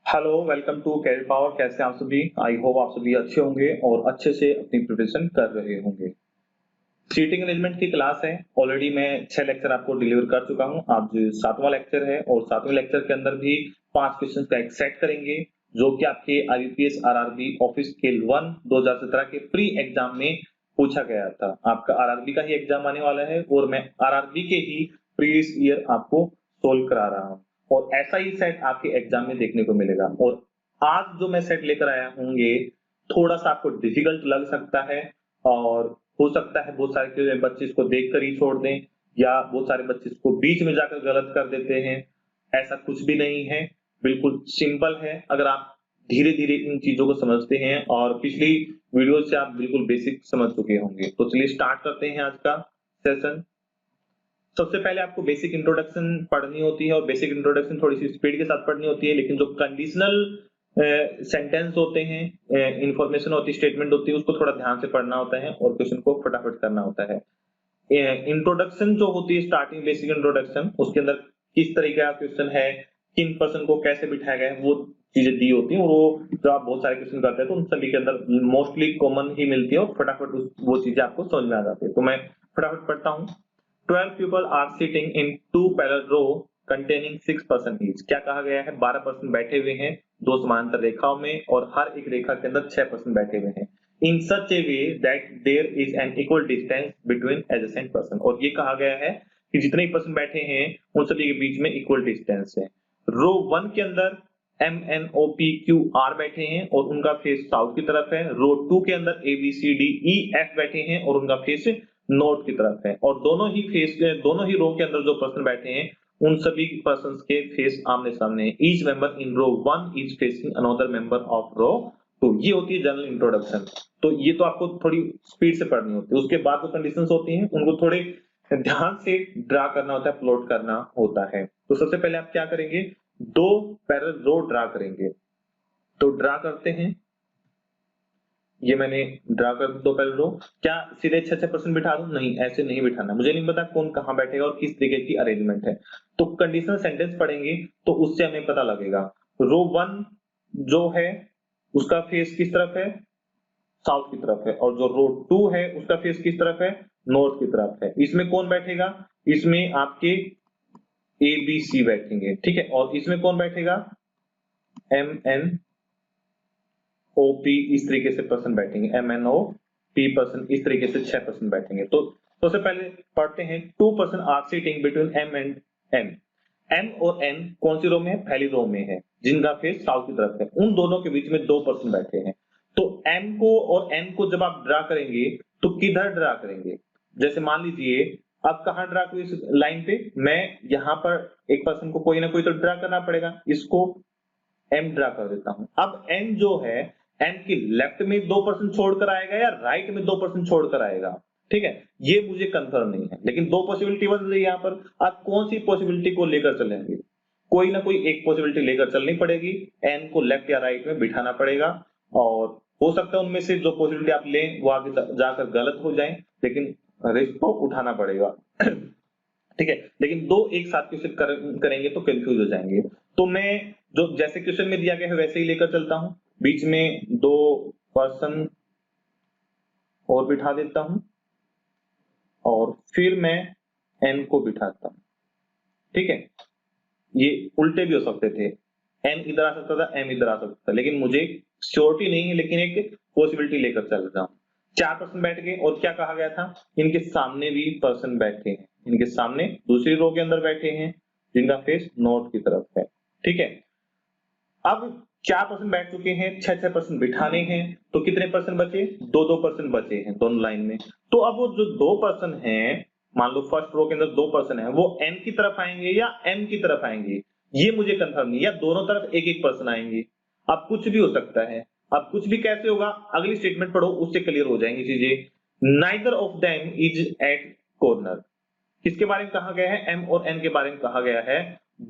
Hello, welcome to Career Power. कैसे हैं आप सभी? आई होप आप सभी अच्छे होंगे और अच्छे से अपनी प्रिपरेशन कर रहे होंगे। सीटिंग अरेंजमेंट की क्लास है। ऑलरेडी मैं 6 लेक्चर आपको डिलीवर कर चुका हूं। आज 7वां लेक्चर है और 7वें लेक्चर के अंदर भी 5 क्वेश्चन का एक सेट करेंगे जो कि आपके आईबीपीएस आरआरबी ऑफिस स्केल 1 2017 के प्री एग्जाम में पूछा गया था। आपका आरआरबी का ही एग्जाम आने वाला है और मैं आरआरबी के ही प्रीवियस ईयर आपको सोल्व करा रहा हूं और ऐसा ही सेट आपके एग्जाम में देखने को मिलेगा। और आज जो मैं सेट लेकर आया हूँ ये थोड़ा सा आपको डिफिकल्ट लग सकता है और हो सकता है बहुत सारे बच्चे इसको देखकर ही छोड़ दें या बहुत सारे बच्चे इसको बीच में जाकर गलत कर देते हैं। ऐसा कुछ भी नहीं है, बिल्कुल सिंपल है अगर आप धीरे धीरे इन चीजों को समझते हैं और पिछली वीडियो से आप बिल्कुल बेसिक समझ चुके होंगे। तो चलिए स्टार्ट करते हैं आज का सेशन। सबसे पहले आपको बेसिक इंट्रोडक्शन पढ़नी होती है और बेसिक इंट्रोडक्शन थोड़ी सी स्पीड के साथ पढ़नी होती है, लेकिन जो कंडीशनल सेंटेंस होते हैं, इंफॉर्मेशन होती है, स्टेटमेंट होती है, उसको थोड़ा ध्यान से पढ़ना होता है और क्वेश्चन को फटाफट करना होता है। इंट्रोडक्शन जो होती है, स्टार्टिंग बेसिक इंट्रोडक्शन, उसके अंदर किस तरीके का क्वेश्चन है, किन पर्सन को कैसे बिठाया गया है, वो चीजें दी होती है। और वो जब आप बहुत सारे क्वेश्चन करते हैं तो उन सभी के अंदर मोस्टली कॉमन ही मिलती है और फटाफट वो चीजें आपको समझ में आ जाती है। तो मैं फटाफट पढ़ता हूँ। 12 people are sitting in two parallel row containing 6 person each। क्या कहा गया है? 12 पर्सन बैठे हुए हैं दो समांतर रेखाओं में और हर एक रेखा के अंदर 6 पर्सन बैठे हुए हैं। In such a way that there is an equal distance between adjacent person। और ये कहा गया है कि जितने ही पर्सन बैठे हैं उन सभी के बीच में इक्वल डिस्टेंस है। रो 1 के अंदर M N O P Q R बैठे हैं और उनका फेस साउथ की तरफ है। रो 2 के अंदर A B C D E F बैठे हैं और उनका फेस नॉर्थ की तरफ है। और दोनों ही रो के अंदर जो पर्सन बैठे हैं उन सभी पर्संस के फेस आमने सामने है। Each member in row 1 is facing another member of row 2। ये होती है जनरल इंट्रोडक्शन। तो ये तो आपको थोड़ी स्पीड से पढ़नी होती है। उसके बाद जो कंडीशंस होती हैं उनको थोड़े ध्यान से ड्रा करना होता है, प्लॉट करना होता है। तो सबसे पहले आप क्या करेंगे? दो पैरेलल रो ड्रा करेंगे। तो ड्रा करते हैं। ये मैंने ड्रा कर दो पैरेलल रो। क्या सीधे 6% बिठा दूं? नहीं, ऐसे नहीं बिठाना। मुझे नहीं पता कौन कहां बैठेगा और किस तरीके की अरेंजमेंट है। तो कंडीशनल सेंटेंस पढ़ेंगे तो उससे हमें पता लगेगा। रो 1 जो है उसका फेस किस तरफ है? साउथ की तरफ है। और जो रो 2 है उसका फेस किस तरफ है? नॉर्थ की तरफ है। इसमें कौन बैठेगा? इसमें आपके ए बी सी बैठेंगे, ठीक है। और इसमें कौन बैठेगा? एम एन ओपी इस तरीके से पर्सन बैठेंगे। M N O P person इस तरीके से 6 पर्सन बैठेंगे। तो सबसे पहले पढ़ते हैं। 2 person are sitting between M and N. M और एन कौन सी रो में है? पहली रो में है, जिनका फेस साउथ की तरफ है। उन दोनों के बीच में 2 पर्सन बैठे हैं। तो एम को और एन को जब आप ड्रा करेंगे तो किधर ड्रा करेंगे? जैसे मान लीजिए अब कहां ड्रा करूं इस लाइन पे? मैं यहां पर एक पर्सन को कोई ना कोई तो ड्रा करना पड़ेगा। इसको एम ड्रा कर देता हूं। अब एन जो है, एन की लेफ्ट में 2% छोड़कर आएगा या राइट में 2% छोड़कर आएगा? ठीक है, ये मुझे कंफर्म नहीं है, लेकिन 2 पॉसिबिलिटी बन रही है यहां पर। आप कौन सी पॉसिबिलिटी को लेकर चलेंगे? कोई ना कोई एक पॉसिबिलिटी लेकर चलनी पड़ेगी। एन को लेफ्ट या राइट में बिठाना पड़ेगा और हो सकता है उनमें से जो पॉसिबिलिटी आप लें वो आगे जाकर गलत हो जाए, लेकिन रिस्क को उठाना पड़ेगा। ठीक है, लेकिन दो एक साथ क्वेश्चन करेंगे तो कंफ्यूज हो जाएंगे। तो मैं जो जैसे क्वेश्चन में दिया गया है वैसे ही लेकर चलता हूं। बीच में 2 पर्सन और बिठा देता हूं और फिर मैं एन को बिठाता हूं। ठीक है, ये उल्टे भी हो सकते थे। एन इधर आ सकता था, एम इधर आ सकता था, लेकिन मुझे श्योरिटी नहीं है, लेकिन एक पॉसिबिलिटी लेकर चल रहा हूं। 4 पर्सन बैठ गए और क्या कहा गया था? इनके सामने भी पर्सन बैठे हैं। इनके सामने दूसरी रो के अंदर बैठे हैं जिनका फेस नॉर्थ की तरफ है। ठीक है, अब 4% बैठ चुके हैं, 6% बिठाने हैं, तो कितने पर्सन बचे? 2 पर्सन बचे हैं दोनों लाइन में। तो अब वो जो 2 पर्सन हैं, मान लो फर्स्ट रो के अंदर 2 पर्सन है, वो एन की तरफ आएंगे या एम की तरफ आएंगे ये मुझे कंफर्म नहीं, या दोनों तरफ एक एक पर्सन आएंगे। अब कुछ भी हो सकता है। अब कुछ भी कैसे होगा? अगली स्टेटमेंट पढ़ो, उससे क्लियर हो जाएंगी चीजें। Neither of them is at corner. किसके बारे में कहा गया है? एम और एन के बारे में कहा गया है।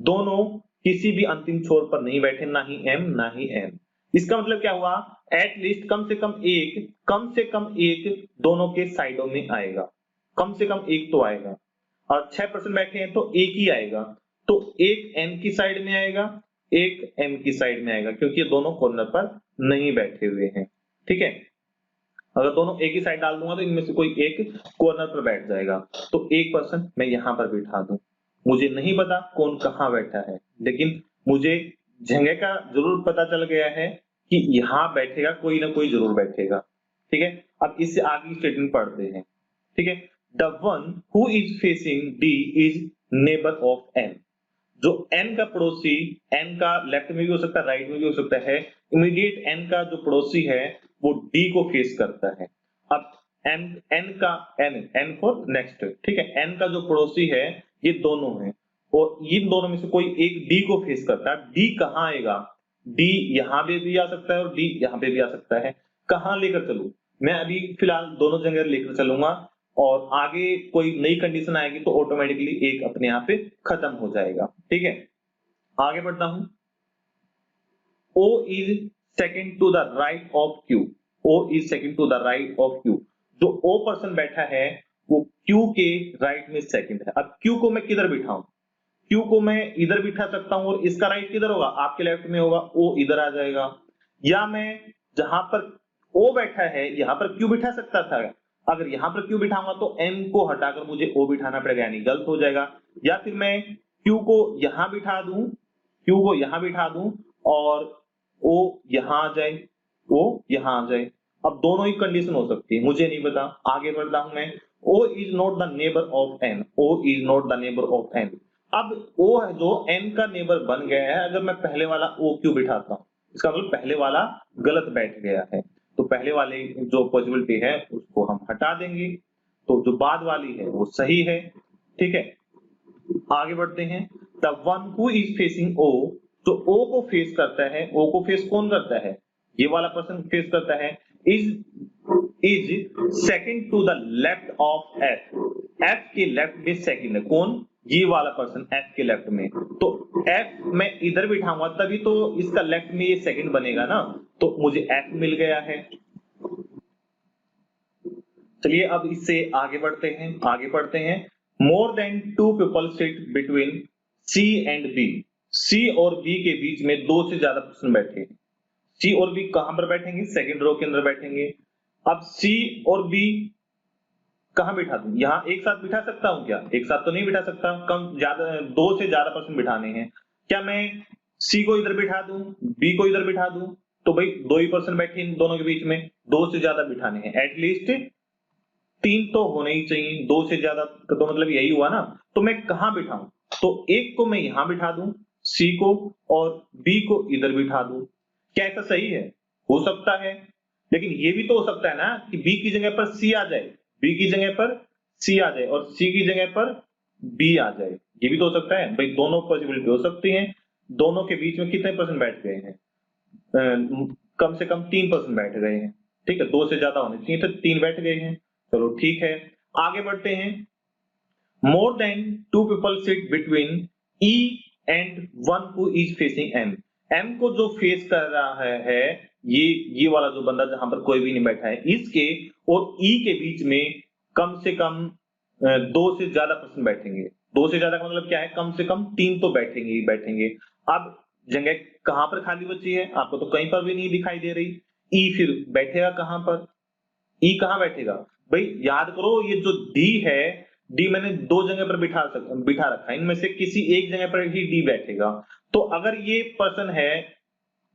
दोनों किसी भी अंतिम छोर पर नहीं बैठे, ना ही एम ना ही एन। इसका मतलब क्या हुआ? एटलीस्ट कम से कम एक दोनों के साइडों में आएगा। कम से कम एक तो आएगा। और 6% बैठे हैं तो एक ही आएगा। तो एक एन की साइड में आएगा एक एम की साइड में आएगा, क्योंकि ये दोनों कॉर्नर पर नहीं बैठे हुए हैं। ठीक है, अगर दोनों एक ही साइड डाल दूंगा तो इनमें से कोई एक कॉर्नर पर बैठ जाएगा। तो एक पर्सन मैं यहां पर बिठा दूं, मुझे नहीं पता कौन कहां बैठा है, लेकिन मुझे जगह का जरूर पता चल गया है कि यहां बैठेगा कोई ना कोई जरूर बैठेगा। ठीक है, अब इससे आगे स्टेटमेंट पढ़ते हैं। ठीक है, the one who is facing D is neighbour of N. जो एन का पड़ोसी, एन का लेफ्ट में भी हो सकता है, राइट में भी हो सकता है, इमीडिएट एन का जो पड़ोसी है वो डी को फेस करता है। अब एन एन का एन फॉर नेक्स्ट। ठीक है, एन का जो पड़ोसी है ये दोनों है, और इन दोनों में से कोई एक डी को फेस करता है। डी कहां आएगा? डी यहां पे भी आ सकता है और डी यहां पे भी आ सकता है। कहां लेकर चलूं? मैं अभी फिलहाल दोनों जगह लेकर चलूंगा, और आगे कोई नई कंडीशन आएगी तो ऑटोमेटिकली एक अपने यहाँ पे खत्म हो जाएगा। ठीक है, आगे बढ़ता हूं। O is second to the right of Q. O is second to the right of Q. जो O पर्सन बैठा है वो Q के राइट में सेकंड है। अब Q को मैं किधर बिठाऊं? Q को मैं इधर बिठा सकता हूं, और इसका राइट किधर होगा? आपके लेफ्ट में होगा, O इधर आ जाएगा। या मैं जहां पर O बैठा है यहां पर Q बिठा सकता था। अगर यहां पर Q बिठाऊंगा तो M को हटाकर मुझे O बिठाना पड़ेगा, यानी गलत हो जाएगा। या फिर मैं Q को यहां बिठा दूं, Q को यहां बिठा दूं और O यहां आ जाए, O यहां आ जाए। अब दोनों ही कंडीशन हो सकती है, मुझे नहीं पता। आगे बढ़ता हूं मैं। O is not the neighbor of N. O is not the neighbor of N. अब O है जो N का नेबर बन गया है, अगर मैं पहले वाला O क्यों बिठाता हूं, इसका मतलब पहले वाला गलत बैठ गया है। तो पहले वाले जो पॉसिबिलिटी है उसको हम हटा देंगे, तो जो बाद वाली है वो सही है। ठीक है, आगे बढ़ते हैं। The one who is facing O, तो O को फेस करता है, O को फेस कौन करता है? ये वाला पर्सन फेस करता है। Is second to the left of F। F के लेफ्ट में सेकंड है कौन? ये वाला पर्सन F के लेफ्ट में। तो F मैं इधर बिठाऊंगा तभी तो इसका लेफ्ट में ये सेकंड बनेगा ना, तो मुझे F मिल गया है। चलिए अब इससे आगे बढ़ते हैं, आगे पढ़ते हैं। More than two people sit between C and B। C और B के बीच में दो से ज्यादा पर्सन बैठे। C और B कहां पर बैठेंगे? सेकंड रो के अंदर बैठेंगे। अब C और B कहां बिठा दूं? यहां एक साथ बिठा सकता हूं क्या? एक साथ तो नहीं बिठा सकता, कम ज्यादा दो से ज्यादा पर्सन बिठाने हैं। क्या मैं C को इधर बिठा दूं, B को इधर बिठा दूं? तो भाई दो ही पर्सन बैठे इन दोनों के बीच में, दो से ज्यादा बिठाने हैं। एटलीस्ट तीन तो होने ही चाहिए, दो से ज्यादा तो मतलब यही हुआ ना। तो मैं कहां बिठाऊं? तो एक को मैं यहां बिठा दूं C को, और B को इधर बिठा दूं। क्या ऐसा सही है? हो सकता है, लेकिन ये भी तो हो सकता है ना कि B की जगह पर C आ जाए, B की जगह पर C आ जाए और C की जगह पर B आ जाए। ये भी तो हो सकता है भाई, दोनों पॉसिबिलिटी हो सकती है। दोनों के बीच में कितने पर्सन बैठ गए हैं? कम से कम 3% बैठ गए हैं। ठीक है, दो से ज्यादा होने चाहिए, तो 3 बैठ गए हैं। चलो ठीक है, आगे बढ़ते हैं। More than two people sit between E and one who is facing M। M को जो फेस कर रहा है ये वाला जो बंदा जहां पर कोई भी नहीं बैठा है, इसके और E के बीच में कम से कम दो से ज्यादा पर्सन बैठेंगे। दो से ज्यादा का मतलब क्या है? कम से कम 3 तो बैठेंगे ही बैठेंगे। अब जगह कहां पर खाली बची है? आपको तो कहीं पर भी नहीं दिखाई दे रही। E फिर बैठेगा कहां पर? E कहां बैठेगा? भाई याद करो, ये जो D है, D मैंने दो जगह पर बिठा रखा है, इनमें से किसी एक जगह पर ही D बैठेगा। तो अगर ये पर्सन है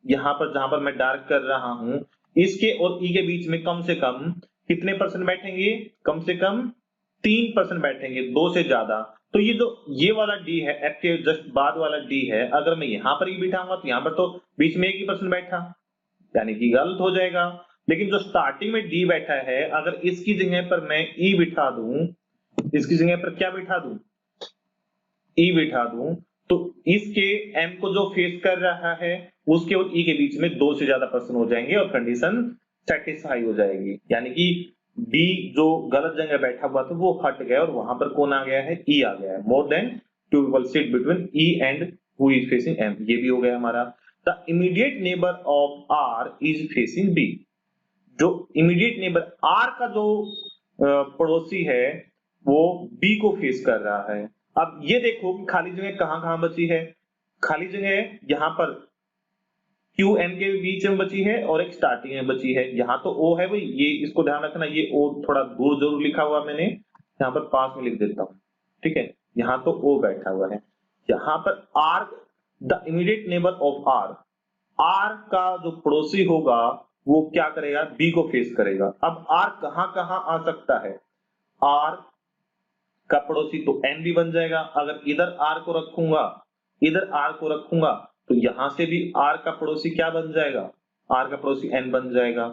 यहां पर जहां पर मैं डार्क कर रहा हूं, इसके और E के बीच में कम से कम कितने पर्सन बैठेंगे? कम से कम 3% बैठेंगे, दो से ज्यादा। तो ये जो ये वाला D है, F के जस्ट बाद वाला D है, अगर मैं यहां पर ही बिठाऊंगा तो यहां पर तो बीच में एक ही पर्सन बैठा, यानी कि गलत हो जाएगा। लेकिन जो स्टार्टिंग में D बैठा है, अगर इसकी जगह पर मैं E बिठा दूं, इसकी जगह पर क्या बिठा दूं? E बिठा दूं, तो इसके M को जो फेस कर रहा है उसके और E के बीच में दो से ज्यादा पर्सन हो जाएंगे और कंडीशन सेटिस्फाई हो जाएगी। यानी कि D जो गलत जगह बैठा हुआ था वो हट गया और वहां पर कौन आ गया है? E आ गया है। More than two people sit between E and who is facing M, ये भी हो गया हमारा। The immediate neighbour of R is facing B। जो इमीडिएट नेबर R का जो पड़ोसी है वो B को फेस कर रहा है। अब ये देखो कि खाली जगह कहां कहां बची है। खाली जगह है यहाँ पर क्यू एन के बीच में बची है और एक स्टार्टिंग में बची है। यहाँ तो ओ है भाई, ये इसको ध्यान रखना, ये ओ थोड़ा दूर जरूर लिखा हुआ मैंने, यहाँ पर पास में लिख देता हूँ, ठीक है। यहाँ तो ओ बैठा हुआ है। यहाँ पर R, the immediate neighbour of R, R का जो पड़ोसी होगा वो क्या करेगा, बी को फेस करेगा। अब आर कहां कहां आ सकता है, आर का पड़ोसी तो एन भी बन जाएगा। अगर इधर आर को रखूंगा, इधर आर को रखूंगा, तो यहां से भी आर का पड़ोसी क्या बन जाएगा, आर का पड़ोसी एन बन जाएगा,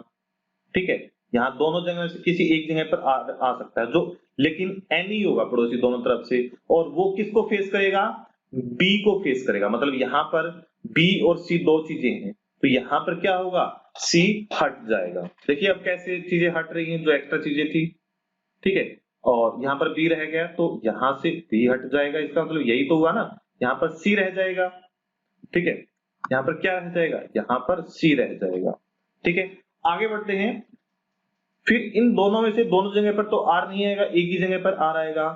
ठीक है। यहाँ दोनों जगह से किसी एक जगह पर आ सकता है जो, लेकिन एन ही होगा पड़ोसी दोनों तरफ से, और वो किसको फेस करेगा, बी को फेस करेगा। मतलब यहाँ पर बी और सी दो चीजें हैं, तो यहाँ पर क्या होगा, सी हट जाएगा। देखिए अब कैसे चीजें हट रही हैं, जो एक्स्ट्रा चीजें थी, ठीक है। और यहाँ पर बी रह गया तो यहाँ से बी हट जाएगा, इसका मतलब यही तो हुआ ना, यहाँ पर सी रह जाएगा, ठीक है। यहाँ पर क्या रह जाएगा, यहाँ पर सी रह जाएगा, ठीक है। आगे बढ़ते हैं, फिर इन दोनों में से दोनों जगह पर तो आर नहीं आएगा, एक ही जगह पर आर आएगा।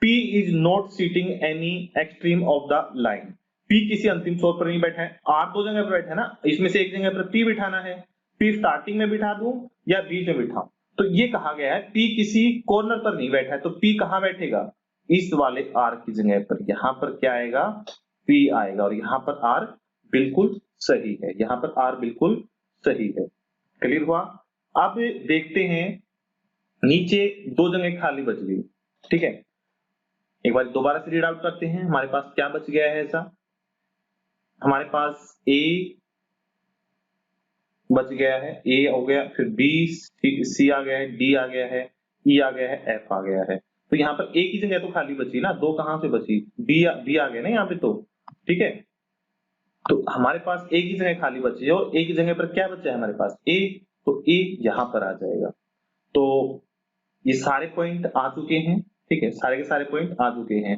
P is not sitting any extreme of the line, P किसी अंतिम छोर पर नहीं बैठा है, R दो जगह पर बैठा है ना, इसमें से एक जगह पर P बिठाना है। P स्टार्टिंग में बिठा दूं या बीच में बिठाऊं, तो ये कहा गया है P किसी कॉर्नर पर नहीं बैठा है, तो P कहां बैठेगा, इस वाले R की जगह पर। यहां पर क्या आएगा, P आएगा, और यहां पर R बिल्कुल सही है, यहां पर R बिल्कुल सही है। क्लियर हुआ। अब देखते हैं, नीचे दो जगह खाली बच गई, ठीक है। एक बार दोबारा से रीड आउट करते हैं, हमारे पास क्या बच गया है ऐसा, हमारे पास ए बच गया है, ए हो गया, फिर बी, सी आ गया है, डी आ गया है, ई आ गया है, एफ आ गया है। तो यहाँ पर एक ही जगह तो खाली बची ना, दो कहां से बची, बी आ गया ना यहाँ पे, तो ठीक है। तो हमारे पास एक ही जगह खाली बची है, और एक ही जगह पर क्या बचा है हमारे पास, ए, तो ए यहां पर आ जाएगा। तो ये सारे पॉइंट आ चुके हैं, ठीक है, सारे के सारे पॉइंट आ चुके हैं।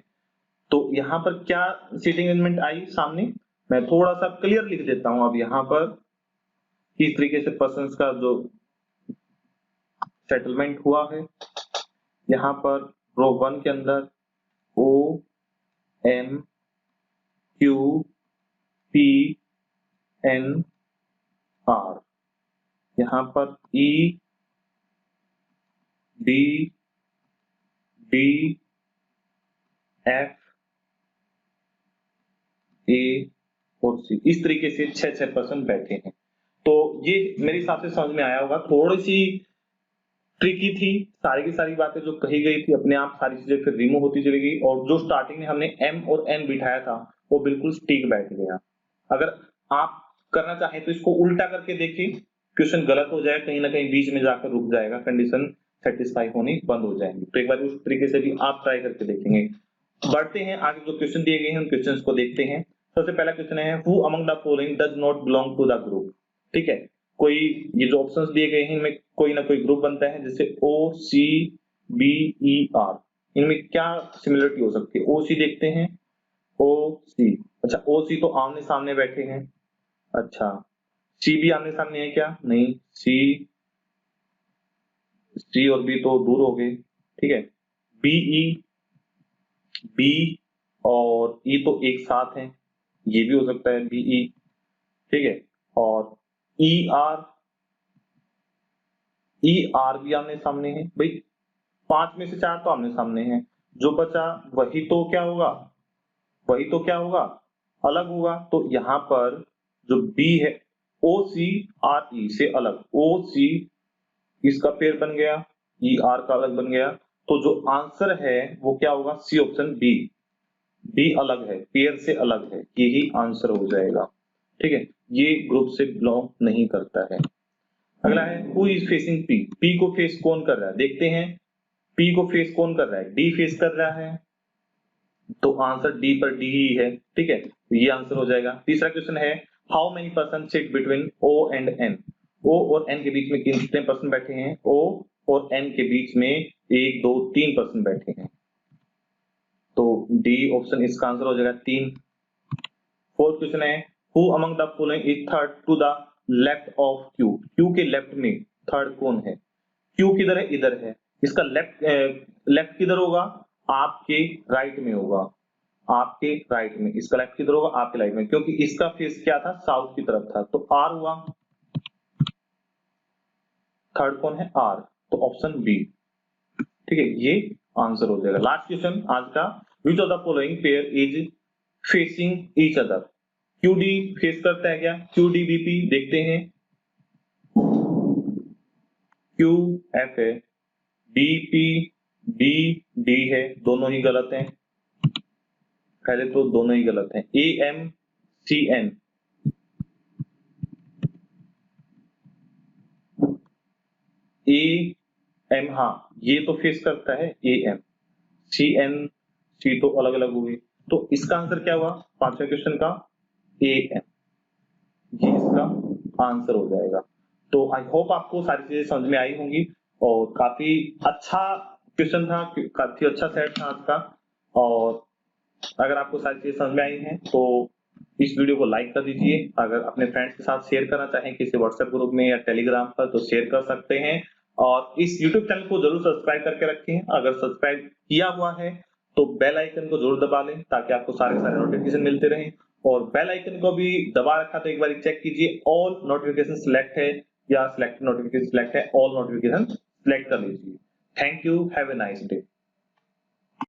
तो यहाँ पर क्या सीटिंग अरेंजमेंट आई सामने, मैं थोड़ा सा क्लियर लिख देता हूं अब यहाँ पर, किस तरीके से पर्सन्स का जो सेटलमेंट हुआ है। यहाँ पर रो 1 के अंदर O M Q P N R, यहाँ पर E D D F A और सी, इस तरीके से 6% बैठे हैं। तो ये मेरे हिसाब से समझ में आया होगा, थोड़ी सी ट्रिकी थी, सारी की सारी बातें जो कही गई थी अपने आप सारी चीजें फिर रिमूव होती चली गई, और जो स्टार्टिंग में हमने एम और एन बिठाया था वो बिल्कुल ठीक बैठ गया। अगर आप करना चाहें तो इसको उल्टा करके देखिए, क्वेश्चन गलत हो जाए, कहीं ना कहीं बीच में जाकर रुक जाएगा, कंडीशन सेटिस्फाई होनी बंद हो जाएंगी। तो एक बार उस तरीके से भी आप ट्राई करके देखेंगे। बढ़ते हैं आगे, जो क्वेश्चन दिए गए हैं उन क्वेश्चंस को देखते हैं। सबसे पहला क्वेश्चन है, who among the following does not belong to the group, ठीक है। कोई, ये जो ऑप्शंस दिए गए हैं इनमें कोई ना कोई ग्रुप बनता है, जैसे ओ सी बी ई आर, इनमें क्या सिमिलरिटी हो सकती है, ओ सी देखते हैं, ओ सी, अच्छा ओ सी तो आमने सामने बैठे हैं, अच्छा सी भी आमने सामने है क्या, नहीं, सी सी और बी तो दूर हो गए, ठीक है। बीई, बी और ई तो एक साथ हैं, ये भी हो सकता है बीई, ठीक है। और ई आर भी आमने सामने है भाई, 5 में से 4 तो आमने सामने हैं, जो बचा वही तो क्या होगा, वही तो क्या होगा, अलग होगा। तो यहाँ पर जो बी है, ओ सी आर ई से अलग, ओ सी इसका पेयर बन गया, ई आर का अलग बन गया, तो जो आंसर है वो क्या होगा, सी ऑप्शन बी, बी अलग है, पेयर से अलग है, यही आंसर हो जाएगा, ठीक है। ये ग्रुप से बिलोंग नहीं करता है। अगला है, who is facing P, P को फेस कौन कर रहा है, देखते हैं पी को फेस कौन कर रहा है, डी फेस कर रहा है, तो आंसर डी पर डी ही है, ठीक है, तो ये आंसर हो जाएगा। तीसरा क्वेश्चन है, how many person sit between O and N, O और एन के बीच में कितने पर्सन बैठे हैं, ओ और एन के बीच में 1 2 3 पर्सन बैठे हैं, तो डी ऑप्शन इसका आंसर हो जाएगा 3। फोर्थ क्वेश्चन है, who among the following is third to the left of Q, Q के लेफ्ट में थर्ड कौन है, क्यू किधर है, इधर है, इसका लेफ्ट किधर होगा, आपके राइट में होगा, आपके राइट में, इसका लेफ्ट किधर होगा, आपके राइट में, क्योंकि इसका फेस क्या था, साउथ की तरफ था, तो आर हुआ, थर्ड कौन है, आर, तो ऑप्शन बी, ठीक है, ये आंसर हो जाएगा। लास्ट क्वेश्चन आज का, which of the following pair is facing each other, QD face करता है क्या, क्यूडीबीपी देखते हैं, क्यू एफ है, बीपी डी डी है, दोनों ही गलत हैं, पहले तो दोनों ही गलत हैं, A M C N, A M, हाँ ये तो फेस करता है ए एम, सी एन सी तो अलग अलग हुई, तो इसका आंसर क्या हुआ पांचवें क्वेश्चन का, ए एम, ये इसका आंसर हो जाएगा। तो आई होप आपको सारी चीजें समझ में आई होंगी, और काफी अच्छा क्वेश्चन था, काफी अच्छा सेट था आज का, और अगर आपको सारी चीजें समझ में आई हैं तो इस वीडियो को लाइक कर दीजिए, अगर अपने फ्रेंड्स के साथ शेयर करना चाहें किसी व्हाट्सएप ग्रुप में या टेलीग्राम पर तो शेयर कर सकते हैं, और इस यूट्यूब चैनल को जरूर सब्सक्राइब करके रखें, अगर सब्सक्राइब किया हुआ है तो बेल आइकन को जरूर दबा लें ताकि आपको सारे सारे नोटिफिकेशन मिलते रहें, और बेल आइकन को भी दबा रखा तो एक बार चेक कीजिए ऑल नोटिफिकेशन सिलेक्ट है या सिलेक्ट नोटिफिकेशन सिलेक्ट है, ऑल नोटिफिकेशन सिलेक्ट कर लीजिए। Thank you, have a nice day.